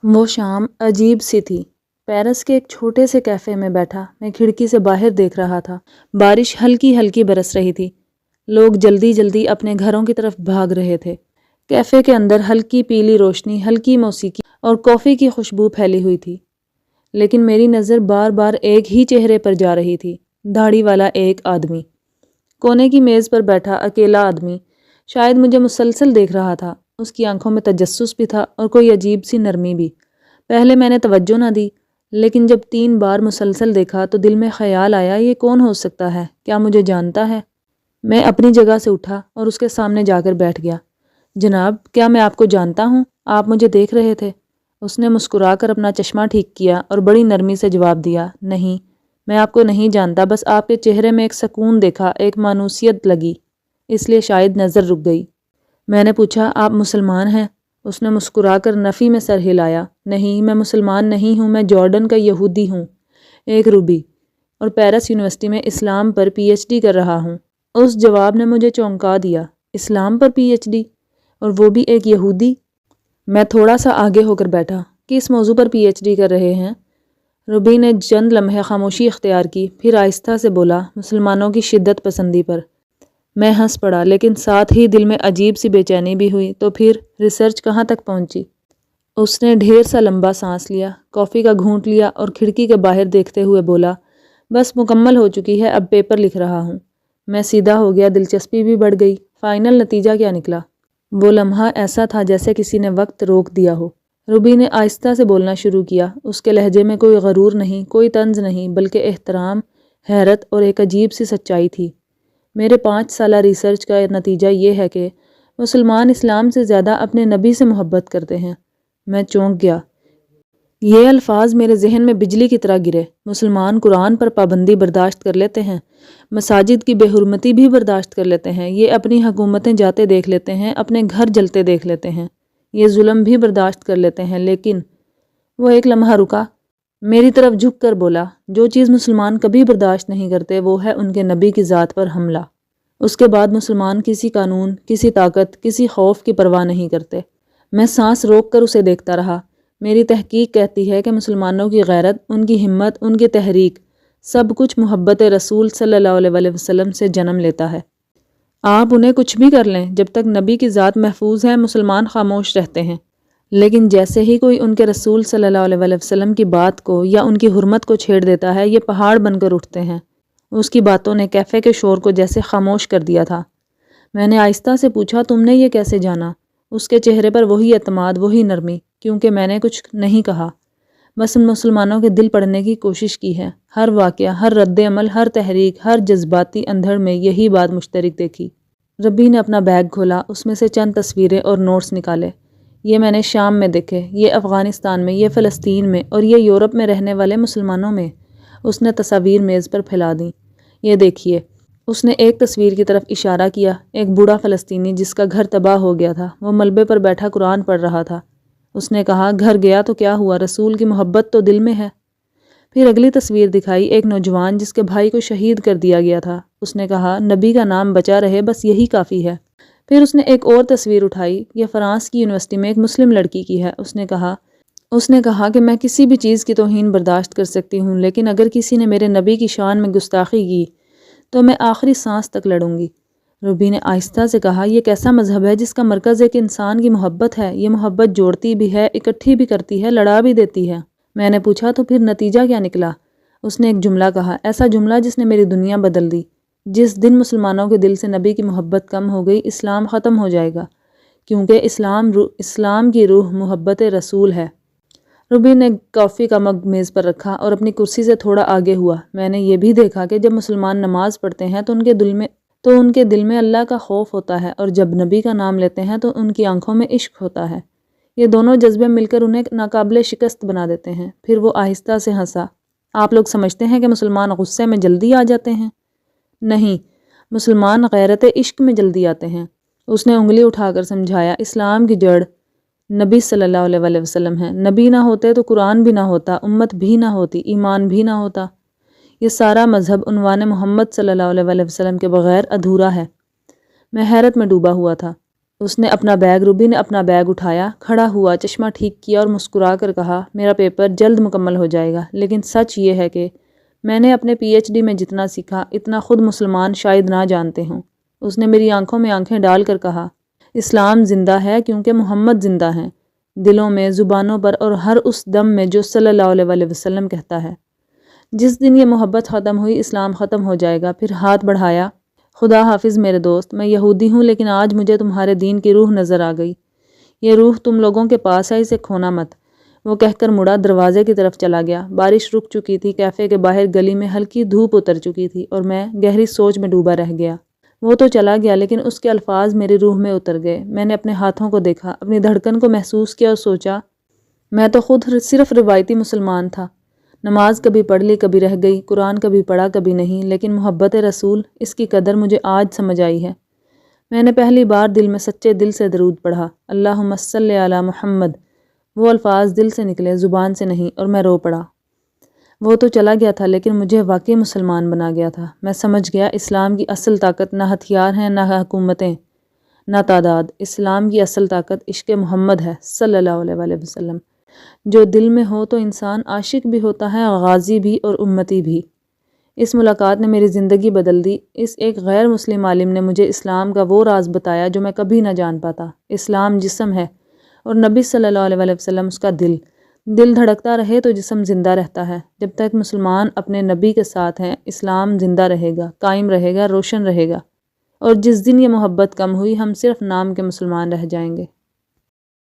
وہ شام عجیب سی تھی۔ پیرس کے ایک چھوٹے سے کیفے میں بیٹھا میں کھڑکی سے باہر دیکھ رہا تھا۔ بارش ہلکی ہلکی برس رہی تھی۔ لوگ جلدی جلدی اپنے گھروں کی طرف بھاگ رہے تھے۔ کیفے کے اندر ہلکی پیلی روشنی، ہلکی موسیقی اور کافی کی خوشبو پھیلی ہوئی تھی، لیکن میری نظر بار بار ایک ہی چہرے پر جا رہی تھی، داڑھی والا ایک آدمی۔ کونے کی میز پر بیٹھا اکیلا آدمی شاید مجھے مسلسل دیکھ رہا تھا۔ اس کی آنکھوں میں تجسس بھی تھا اور کوئی عجیب سی نرمی بھی۔ پہلے میں نے توجہ نہ دی، لیکن جب 3 بار مسلسل دیکھا تو دل میں خیال آیا، یہ کون ہو سکتا ہے؟ کیا مجھے جانتا ہے؟ میں اپنی جگہ سے اٹھا اور اس کے سامنے جا کر بیٹھ گیا۔ جناب، کیا میں آپ کو جانتا ہوں؟ آپ مجھے دیکھ رہے تھے؟ اس نے مسکرا کر اپنا چشمہ ٹھیک کیا اور بڑی نرمی سے جواب دیا، نہیں، میں آپ کو نہیں جانتا، بس آپ کے چہرے میں ایک سکون دیکھا، ایک مانوسیت لگی، اس لیے شاید نظر رک گئی۔ میں نے پوچھا، آپ مسلمان ہیں؟ اس نے مسکرا کر نفی میں سر ہلایا، نہیں، میں مسلمان نہیں ہوں، میں جارڈن کا یہودی ہوں، ایک روبی، اور پیرس یونیورسٹی میں اسلام پر پی ایچ ڈی کر رہا ہوں۔ اس جواب نے مجھے چونکا دیا۔ اسلام پر پی ایچ ڈی، اور وہ بھی ایک یہودی؟ میں تھوڑا سا آگے ہو کر بیٹھا، کس موضوع پر پی ایچ ڈی کر رہے ہیں؟ روبی نے چند لمحے خاموشی اختیار کی، پھر آہستہ سے بولا، مسلمانوں کی شدت پسندی پر۔ میں ہنس پڑا، لیکن ساتھ ہی دل میں عجیب سی بے چینی بھی ہوئی۔ تو پھر ریسرچ کہاں تک پہنچی؟ اس نے ڈھیر سا لمبا سانس لیا، کافی کا گھونٹ لیا اور کھڑکی کے باہر دیکھتے ہوئے بولا، بس مکمل ہو چکی ہے، اب پیپر لکھ رہا ہوں۔ میں سیدھا ہو گیا، دلچسپی بھی بڑھ گئی۔ فائنل نتیجہ کیا نکلا؟ وہ لمحہ ایسا تھا جیسے کسی نے وقت روک دیا ہو۔ روبی نے آہستہ سے بولنا شروع کیا۔ اس کے لہجے میں کوئی غرور نہیں، کوئی طنز نہیں، بلکہ احترام، حیرت اور ایک عجیب سی سچائی تھی۔ میرے 5 سالہ ریسرچ کا نتیجہ یہ ہے کہ مسلمان اسلام سے زیادہ اپنے نبی سے محبت کرتے ہیں۔ میں چونک گیا۔ یہ الفاظ میرے ذہن میں بجلی کی طرح گرے۔ مسلمان قرآن پر پابندی برداشت کر لیتے ہیں، مساجد کی بے حرمتی بھی برداشت کر لیتے ہیں، یہ اپنی حکومتیں جاتے دیکھ لیتے ہیں، اپنے گھر جلتے دیکھ لیتے ہیں، یہ ظلم بھی برداشت کر لیتے ہیں، لیکن وہ ایک لمحہ رکا، میری طرف جھک کر بولا، جو چیز مسلمان کبھی برداشت نہیں کرتے وہ ہے ان کے نبی کی ذات پر حملہ۔ اس کے بعد مسلمان کسی قانون، کسی طاقت، کسی خوف کی پرواہ نہیں کرتے۔ میں سانس روک کر اسے دیکھتا رہا۔ میری تحقیق کہتی ہے کہ مسلمانوں کی غیرت، ان کی ہمت، ان کی تحریک، سب کچھ محبت رسول صلی اللہ علیہ وسلم سے جنم لیتا ہے۔ آپ انہیں کچھ بھی کر لیں، جب تک نبی کی ذات محفوظ ہے مسلمان خاموش رہتے ہیں، لیکن جیسے ہی کوئی ان کے رسول صلی اللہ علیہ وسلم کی بات کو یا ان کی حرمت کو چھیڑ دیتا ہے، یہ پہاڑ بن کر اٹھتے ہیں۔ اس کی باتوں نے کیفے کے شور کو جیسے خاموش کر دیا تھا۔ میں نے آہستہ سے پوچھا، تم نے یہ کیسے جانا؟ اس کے چہرے پر وہی اعتماد، وہی نرمی، کیونکہ میں نے کچھ نہیں کہا، بس ان مسلمانوں کے دل پڑھنے کی کوشش کی ہے۔ ہر واقعہ، ہر رد عمل، ہر تحریک، ہر جذباتی اندھڑ میں یہی بات مشترک دیکھی۔ ربی نے اپنا بیگ کھولا، اس میں سے چند تصویریں اور نوٹس نکالے۔ یہ میں نے شام میں دیکھے، یہ افغانستان میں، یہ فلسطین میں، اور یہ یورپ میں رہنے والے مسلمانوں میں۔ اس نے تصاویر میز پر پھیلا دیں۔ یہ دیکھیے۔ اس نے ایک تصویر کی طرف اشارہ کیا، ایک بوڑھا فلسطینی جس کا گھر تباہ ہو گیا تھا، وہ ملبے پر بیٹھا قرآن پڑھ رہا تھا۔ اس نے کہا، گھر گیا تو کیا ہوا، رسول کی محبت تو دل میں ہے۔ پھر اگلی تصویر دکھائی، ایک نوجوان جس کے بھائی کو شہید کر دیا گیا تھا۔ اس نے کہا، نبی کا نام بچا رہے، بس یہی کافی ہے۔ پھر اس نے ایک اور تصویر اٹھائی، یہ فرانس کی یونیورسٹی میں ایک مسلم لڑکی کی ہے۔ اس نے کہا کہ میں کسی بھی چیز کی توہین برداشت کر سکتی ہوں، لیکن اگر کسی نے میرے نبی کی شان میں گستاخی کی تو میں آخری سانس تک لڑوں گی۔ روبی نے آہستہ سے کہا، یہ کیسا مذہب ہے جس کا مرکز ایک انسان کی محبت ہے؟ یہ محبت جوڑتی بھی ہے، اکٹھی بھی کرتی ہے، لڑا بھی دیتی ہے۔ میں نے پوچھا، تو پھر نتیجہ کیا نکلا؟ اس نے ایک جملہ کہا، ایسا جملہ جس نے میری دنیا بدل دی۔ جس دن مسلمانوں کے دل سے نبی کی محبت کم ہو گئی، اسلام ختم ہو جائے گا، کیونکہ اسلام کی روح محبت رسول ہے۔ روبی نے کافی کا مگ میز پر رکھا اور اپنی کرسی سے تھوڑا آگے ہوا۔ میں نے یہ بھی دیکھا کہ جب مسلمان نماز پڑھتے ہیں تو ان کے دل میں اللہ کا خوف ہوتا ہے، اور جب نبی کا نام لیتے ہیں تو ان کی آنکھوں میں عشق ہوتا ہے۔ یہ دونوں جذبے مل کر انہیں ناقابل شکست بنا دیتے ہیں۔ پھر وہ آہستہ سے ہنسا۔ آپ لوگ سمجھتے ہیں کہ مسلمان غصے میں جلدی آ جاتے ہیں؟ نہیں، مسلمان غیرت عشق میں جلدی آتے ہیں۔ اس نے انگلی اٹھا کر سمجھایا، اسلام کی جڑ نبی صلی اللہ علیہ وسلم ہے۔ نبی نہ ہوتے تو قرآن بھی نہ ہوتا، امت بھی نہ ہوتی، ایمان بھی نہ ہوتا۔ یہ سارا مذہب عنوان محمد صلی اللہ علیہ وسلم کے بغیر ادھورا ہے۔ میں حیرت میں ڈوبا ہوا تھا۔ اس نے اپنا بیگ روبی نے اپنا بیگ اٹھایا، کھڑا ہوا، چشمہ ٹھیک کیا اور مسکرا کر کہا، میرا پیپر جلد مکمل ہو جائے گا، لیکن سچ یہ ہے کہ میں نے اپنے پی ایچ ڈی میں جتنا سیکھا اتنا خود مسلمان شاید نہ جانتے ہوں۔ اس نے میری آنکھوں میں آنکھیں ڈال کر کہا، اسلام زندہ ہے کیونکہ محمد زندہ ہیں، دلوں میں، زبانوں پر اور ہر اس دم میں جو صلی اللہ علیہ وسلم کہتا ہے۔ جس دن یہ محبت ختم ہوئی اسلام ختم ہو جائے گا۔ پھر ہاتھ بڑھایا، خدا حافظ میرے دوست، میں یہودی ہوں لیکن آج مجھے تمہارے دین کی روح نظر آ گئی۔ یہ روح تم لوگوں کے پاس ہے، اسے کھونا مت۔ وہ کہہ کر مڑا، دروازے کی طرف چلا گیا۔ بارش رک چکی تھی، کیفے کے باہر گلی میں ہلکی دھوپ اتر چکی تھی اور میں گہری سوچ میں ڈوبا رہ گیا۔ وہ تو چلا گیا لیکن اس کے الفاظ میری روح میں اتر گئے۔ میں نے اپنے ہاتھوں کو دیکھا، اپنی دھڑکن کو محسوس کیا اور سوچا، میں تو خود صرف روایتی مسلمان تھا۔ نماز کبھی پڑھ لی، کبھی رہ گئی، قرآن کبھی پڑھا، کبھی نہیں، لیکن محبت رسول، اس کی قدر مجھے آج سمجھ آئی ہے۔ میں نے پہلی بار دل میں سچے دل سے درود پڑھا، اللہم صلی علی محمد۔ وہ الفاظ دل سے نکلے، زبان سے نہیں، اور میں رو پڑا۔ وہ تو چلا گیا تھا لیکن مجھے واقعی مسلمان بنا گیا تھا۔ میں سمجھ گیا اسلام کی اصل طاقت نہ ہتھیار ہیں، نہ حکومتیں، نہ تعداد۔ اسلام کی اصل طاقت عشق محمد ہے صلی اللہ علیہ وسلم۔ جو دل میں ہو تو انسان عاشق بھی ہوتا ہے، غازی بھی اور امتی بھی۔ اس ملاقات نے میری زندگی بدل دی۔ اس ایک غیر مسلم عالم نے مجھے اسلام کا وہ راز بتایا جو میں کبھی نہ جان پاتا۔ اسلام جسم ہے اور نبی صلی اللہ علیہ وسلم اس کا دل۔ دل دھڑکتا رہے تو جسم زندہ رہتا ہے۔ جب تک مسلمان اپنے نبی کے ساتھ ہیں، اسلام زندہ رہے گا، قائم رہے گا، روشن رہے گا۔ اور جس دن یہ محبت کم ہوئی، ہم صرف نام کے مسلمان رہ جائیں گے۔